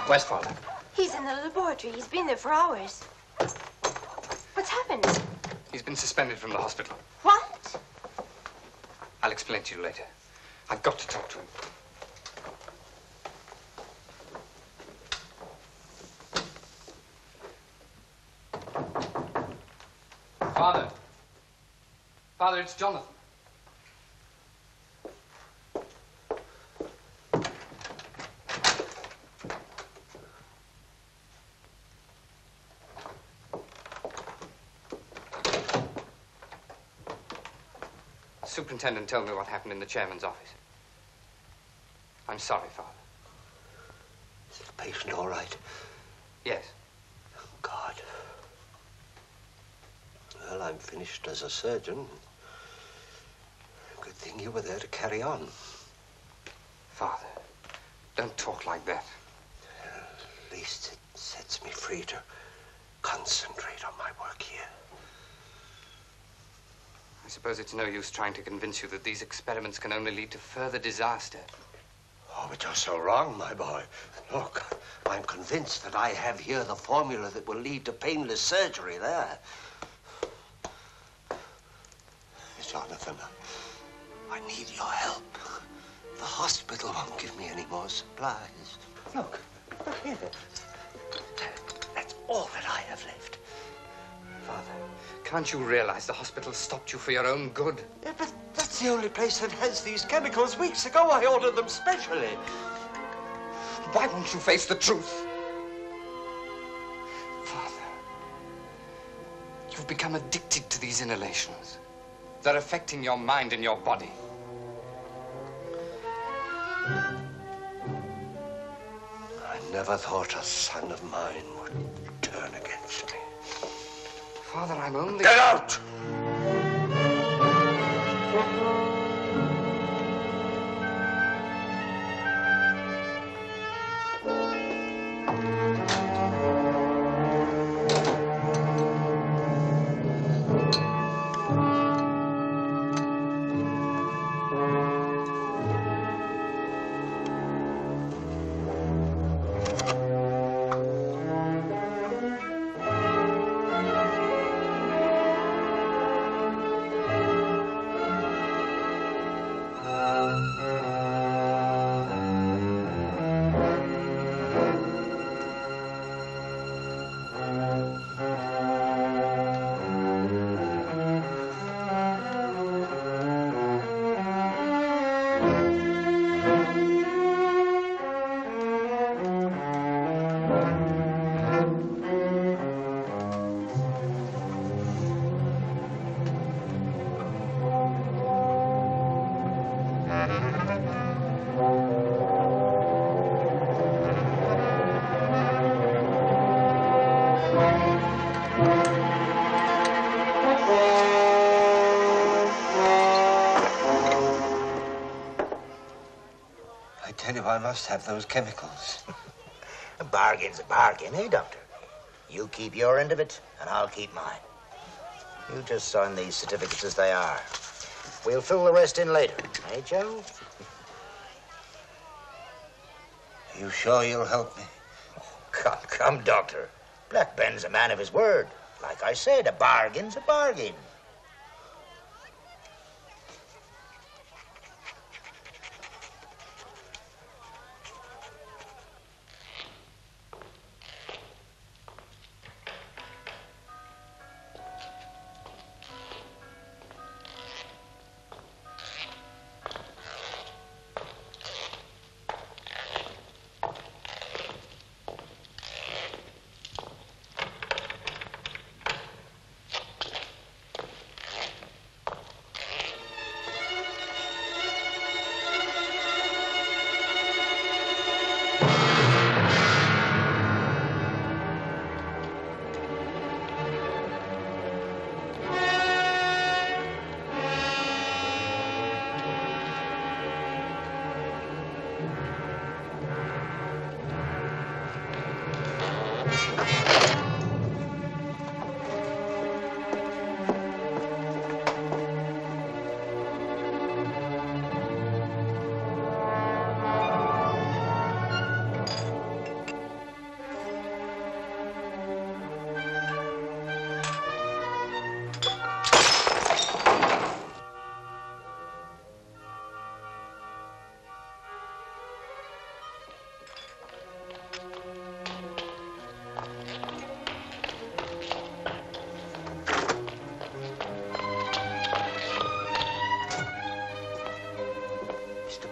Where's Father? He's in the laboratory. He's been there for hours. What's happened? He's been suspended from the hospital. What? I'll explain to you later. I've got to talk to him. Father. Father, it's Jonathan. Superintendent told me what happened in the chairman's office. I'm sorry, Father. Is the patient all right? Yes. Oh, God. Well, I'm finished as a surgeon. Good thing you were there to carry on. Father, don't talk like that. At least it sets me free to concentrate on my work here. I suppose it's no use trying to convince you that these experiments can only lead to further disaster. Oh, but you're so wrong, my boy. Look, I'm convinced that I have here the formula that will lead to painless surgery there. Jonathan, I need your help. The hospital won't give me any more supplies. Look here. That's all that I have left. Father, can't you realize the hospital stopped you for your own good? Yeah, but that's the only place that has these chemicals. Weeks ago, I ordered them specially. Why won't you face the truth? Father, you've become addicted to these inhalations. They're affecting your mind and your body. I never thought a son of mine would turn against me. Father, I'm only... Get out! I tell you, I must have those chemicals. A bargain's a bargain, eh, Doctor? You keep your end of it, and I'll keep mine. You just sign these certificates as they are. We'll fill the rest in later, eh, Joe? Are you sure you'll help me? Oh, come, Doctor. Black Ben's a man of his word. Like I said, a bargain's a bargain.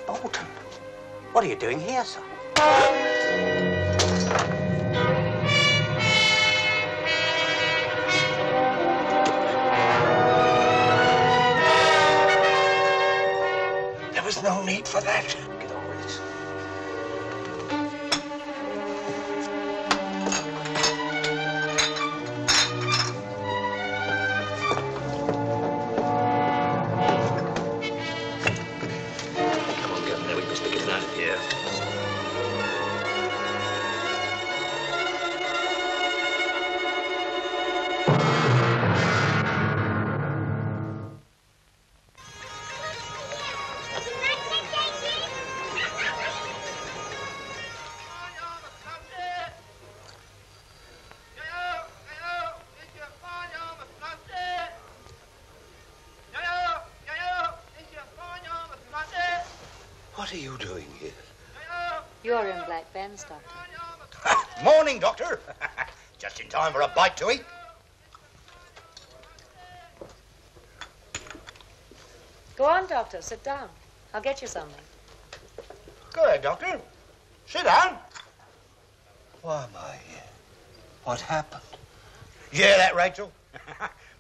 Bolton, what are you doing here, sir? There was no need for that. Get on with it. What are you doing here? You're in Black Ben's, Doctor. Morning, Doctor. Just in time for a bite to eat. Go on, Doctor. Sit down. I'll get you something. Go ahead, Doctor. Sit down. Why am I here? What happened? You hear that, Rachel?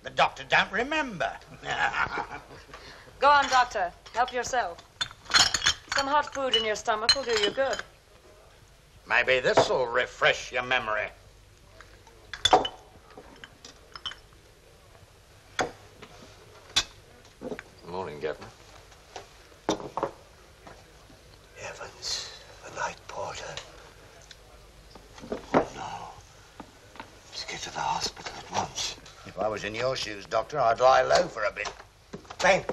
The doctor don't remember. Go on, Doctor. Help yourself. Some hot food in your stomach will do you good. Maybe this'll refresh your memory. Morning, Captain. Heavens, the night porter. Oh, no. Let's get to the hospital at once. If I was in your shoes, Doctor, I'd lie low for a bit. Ben,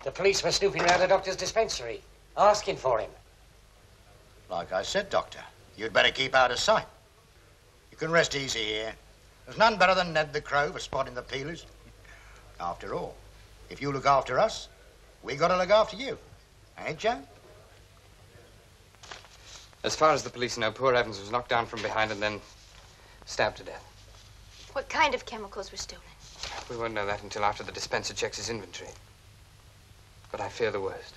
the police were snooping around the doctor's dispensary, asking for him. Like I said, Doctor, you'd better keep out of sight. You can rest easy here. There's none better than Ned the Crow for spotting the peelers. After all, if you look after us, we got to look after you. Ain't you? As far as the police know, poor Evans was knocked down from behind and then stabbed to death. What kind of chemicals were stolen? We won't know that until after the dispenser checks his inventory. But I fear the worst.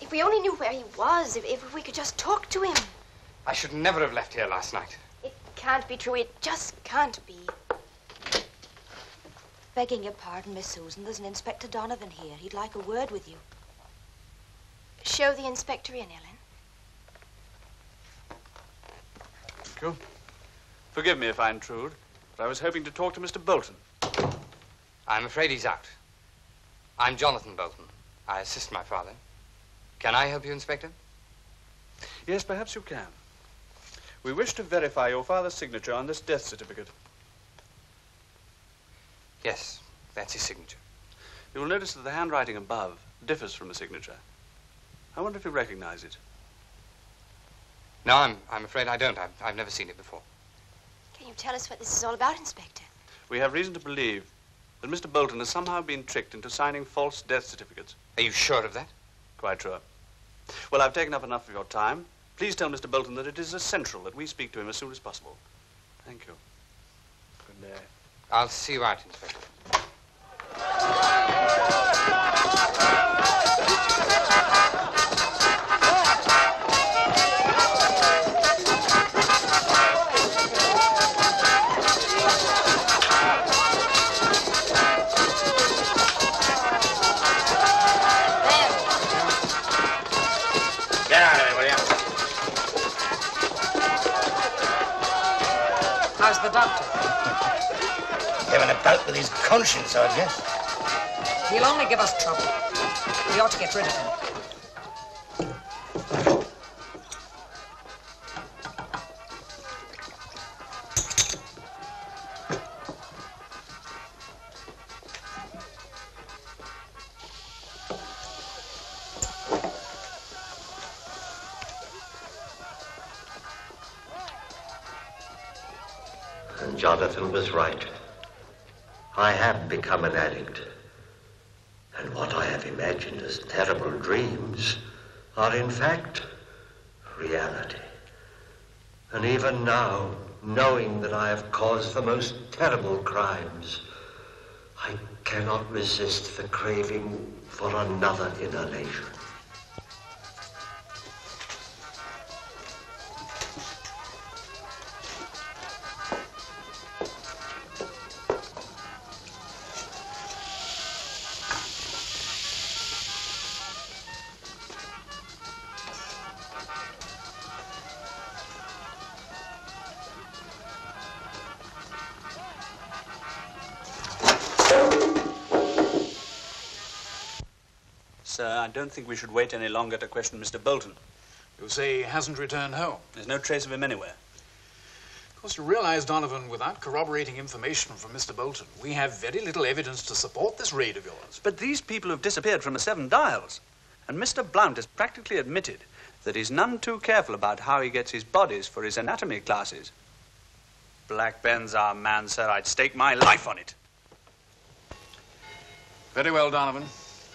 If we only knew where he was, if we could just talk to him. I should never have left here last night. It can't be true. It just can't be. Begging your pardon, Miss Susan, there's an Inspector Donovan here. He'd like a word with you. Show the inspector in, Ellen. Thank you. Forgive me if I intrude, but I was hoping to talk to Mr. Bolton. I'm afraid he's out. I'm Jonathan Bolton. I assist my father. Can I help you, Inspector? Yes, perhaps you can. We wish to verify your father's signature on this death certificate. Yes, that's his signature. You will notice that the handwriting above differs from a signature. I wonder if you recognize it. No, I'm afraid I don't. I've never seen it before. Can you tell us what this is all about, Inspector? We have reason to believe that Mr. Bolton has somehow been tricked into signing false death certificates. Are you sure of that? Quite sure. Well, I've taken up enough of your time. Please tell Mr. Bolton that it is essential that we speak to him as soon as possible. Thank you. Good day. I'll see you out, Inspector. Get out of there, will you? How's the doctor? Having a bout with his conscience, I guess. He'll only give us trouble. We ought to get rid of him. And Jonathan was right. I have become an addict. And what I have imagined as terrible dreams are in fact reality. And even now, knowing that I have caused the most terrible crimes, I cannot resist the craving for another inhalation. Sir, I don't think we should wait any longer to question Mr. Bolton. You say he hasn't returned home? There's no trace of him anywhere. Of course, you realize, Donovan, without corroborating information from Mr. Bolton, we have very little evidence to support this raid of yours. But these people have disappeared from the Seven Dials. And Mr. Blount has practically admitted that he's none too careful about how he gets his bodies for his anatomy classes. Black Ben's our man, sir. I'd stake my life on it. Very well, Donovan.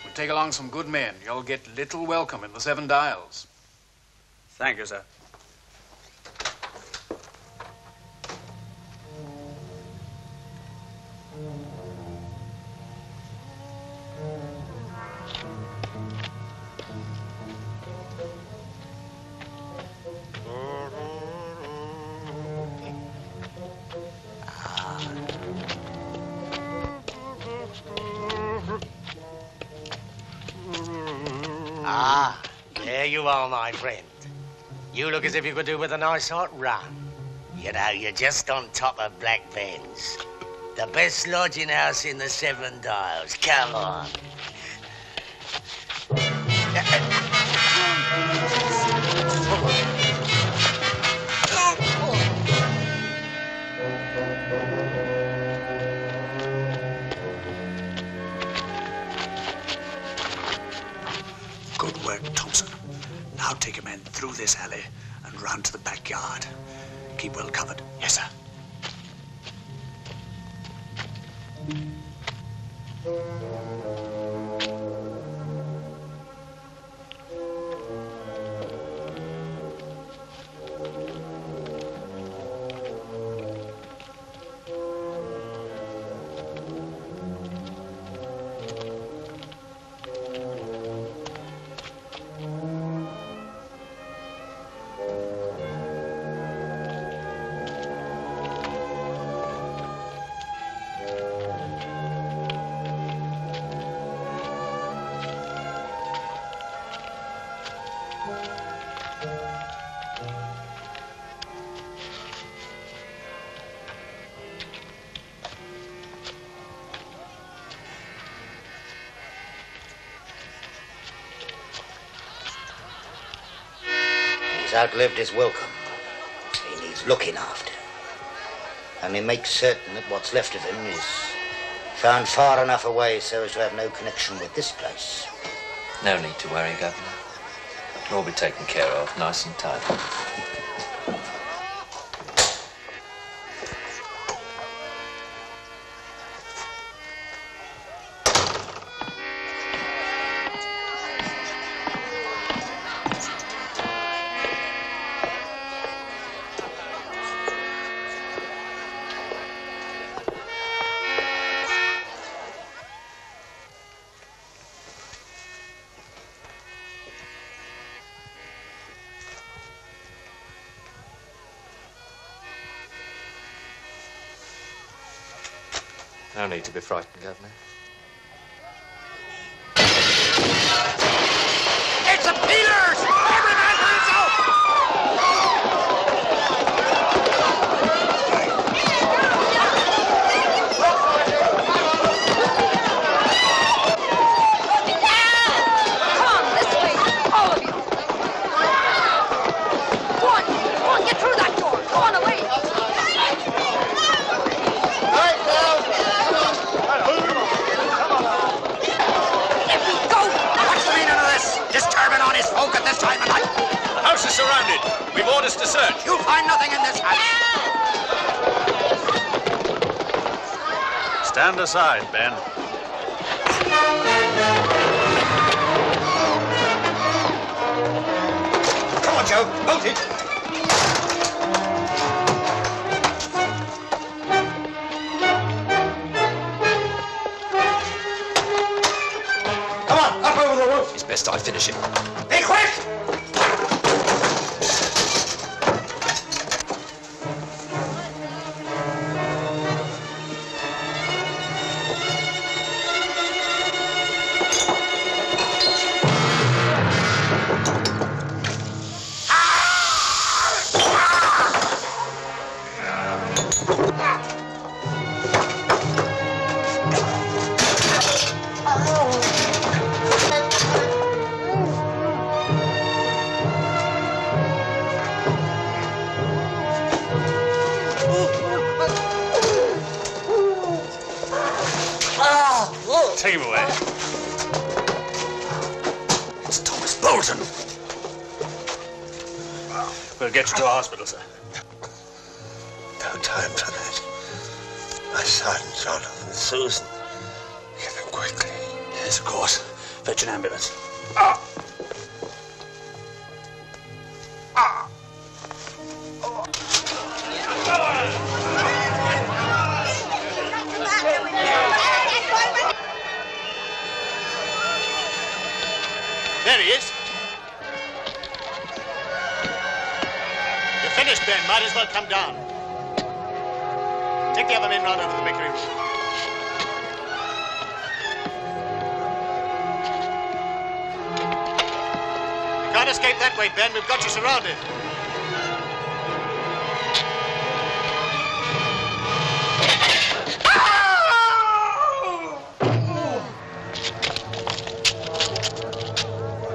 We'll take along some good men. You'll get little welcome in the Seven Dials. Thank you, sir. Ah, there you are, my friend. You look as if you could do with a nice hot run. You know, you're just on top of Black Ben's. The best lodging house in the Seven Dials. Come on. Good work, Thompson. Now take a man through this alley and round to the backyard. Keep well covered. Yes, sir. He's outlived his welcome. He needs looking after. And we make certain that what's left of him is found far enough away so as to have no connection with this place. No need to worry, Governor. It'll all be taken care of, nice and tidy. No need to be frightened, Governor. It's the peelers! Every man for himself! Come on, this way, all of you. Go on, get through that door. Go on away. Disturbing on his folk at this time of night. The house is surrounded. We've orders to search. You'll find nothing in this house. Stand aside, Ben. Come on, Joe. Bolt it. Come on, up over the roof. It's best I finish it. Be quick! Take him away. It's Thomas Bolton. We'll get you to a hospital, sir. No time for that. My son, Jonathan, Susan. Get them quickly. Yes, of course. Fetch an ambulance. There he is. You're finished, Ben. Might as well come down. Take the other men round over the bakery room. You can't escape that way, Ben. We've got you surrounded.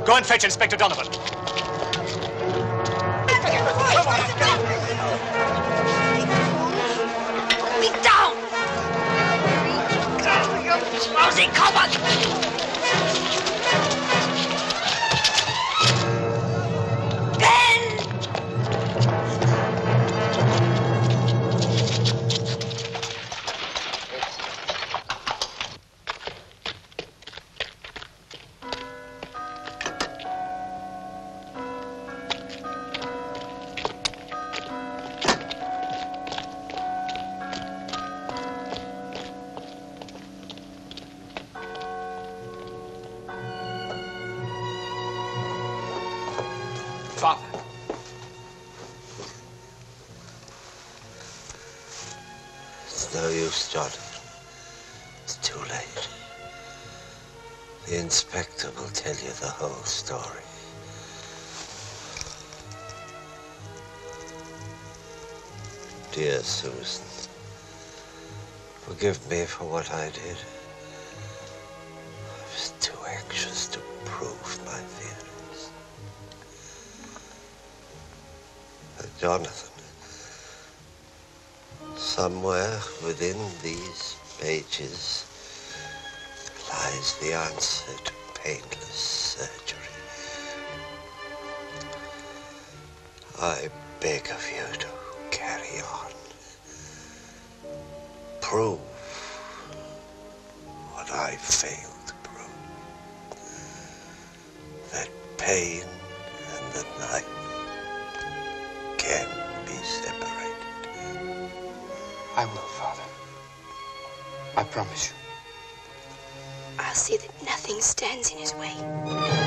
Go and fetch Inspector Donovan. Me down! Rosie, come on! Father. It's no use, Jonathan. It's too late. The inspector will tell you the whole story. Dear Susan, forgive me for what I did. I was too anxious to prove my feelings. Jonathan, somewhere within these pages lies the answer to painless surgery. I beg of you to carry on. Prove what I failed to prove. That pain and the knife can be separated. I will, Father. I promise you. I'll see that nothing stands in his way.